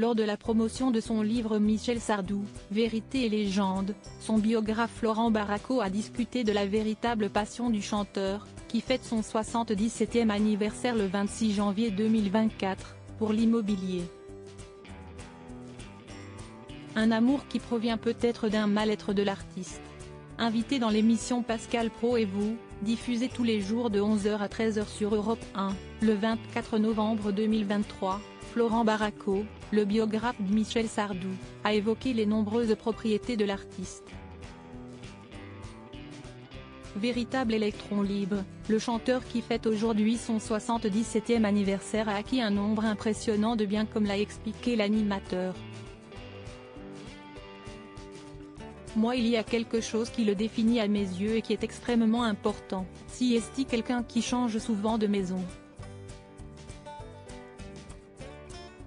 Lors de la promotion de son livre Michel Sardou, Vérité et légende, son biographe Florent Baraco a discuté de la véritable passion du chanteur, qui fête son 77e anniversaire le 26 janvier 2024, pour l'immobilier. Un amour qui provient peut-être d'un mal-être de l'artiste. Invité dans l'émission Pascal Praud et vous, diffusée tous les jours de 11h à 13h sur Europe 1, le 24 novembre 2023, Florent Baraco, le biographe de Michel Sardou, a évoqué les nombreuses propriétés de l'artiste. Véritable électron libre, le chanteur qui fête aujourd'hui son 77e anniversaire a acquis un nombre impressionnant de biens comme l'a expliqué l'animateur. Moi, il y a quelque chose qui le définit à mes yeux et qui est extrêmement important, si est-il quelqu'un qui change souvent de maison.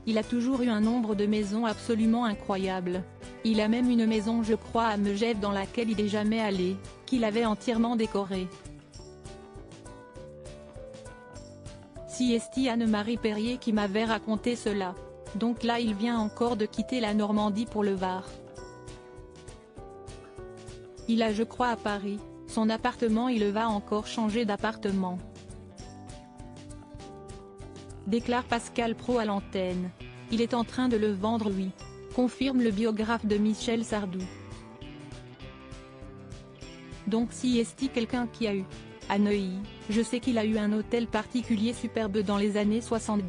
Il a toujours eu un nombre de maisons absolument incroyable. Il a même une maison, je crois à Megève, dans laquelle il n'est jamais allé, qu'il avait entièrement décorée. Si est Anne-Marie Perrier qui m'avait raconté cela. Donc là il vient encore de quitter la Normandie pour le Var. Il a, je crois, à Paris, son appartement, il va encore changer d'appartement. Déclare Pascal Praud à l'antenne. Il est en train de le vendre, lui, confirme le biographe de Michel Sardou. Donc si est quelqu'un qui a eu, à Neuilly, je sais qu'il a eu un hôtel particulier superbe dans les années 70.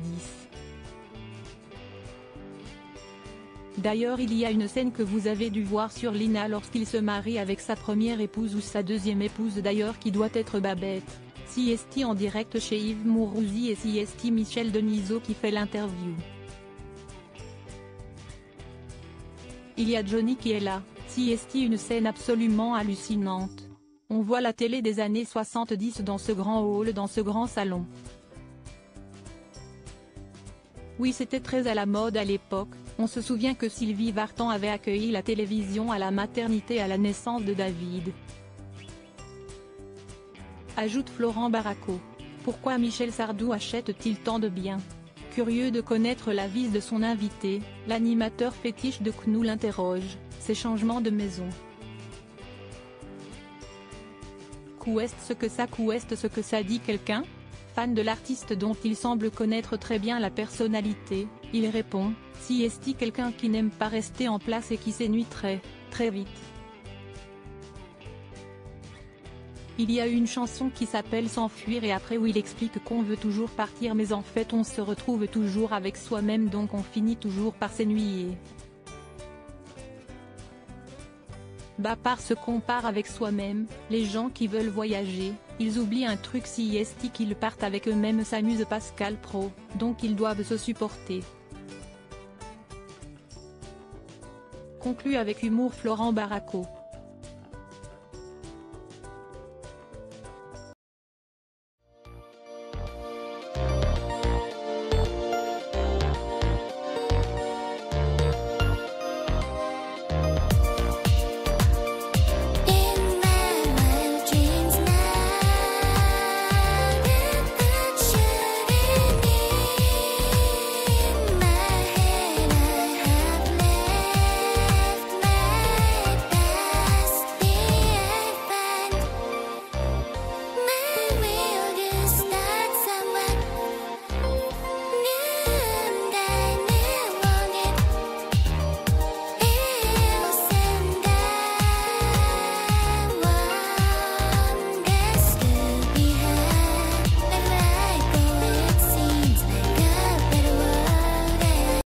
D'ailleurs il y a une scène que vous avez dû voir sur Lina lorsqu'il se marie avec sa première épouse ou sa deuxième épouse d'ailleurs qui doit être Babette. Si est en direct chez Yves Mourouzi et si est Michel Denisot qui fait l'interview. Il y a Johnny qui est là, si est une scène absolument hallucinante. On voit la télé des années 70 dans ce grand hall, dans ce grand salon. Oui, c'était très à la mode à l'époque, on se souvient que Sylvie Vartan avait accueilli la télévision à la maternité à la naissance de David. Ajoute Florent Baraco. Pourquoi Michel Sardou achète-t-il tant de biens? Curieux de connaître l'avis de son invité, l'animateur fétiche de CNOU l'interroge, ces changements de maison. Qu'est-ce que ça dit quelqu'un? Fan de l'artiste dont il semble connaître très bien la personnalité, il répond, si est quelqu'un qui n'aime pas rester en place et qui s'ennuie très vite. Il y a une chanson qui s'appelle S'enfuir et après où il explique qu'on veut toujours partir mais en fait on se retrouve toujours avec soi-même donc on finit toujours par s'ennuyer. Parce qu'on part avec soi-même, les gens qui veulent voyager, ils oublient un truc si est qu'ils partent avec eux-mêmes s'amuse Pascal Praud, donc ils doivent se supporter. Conclut avec humour Florent Baraco.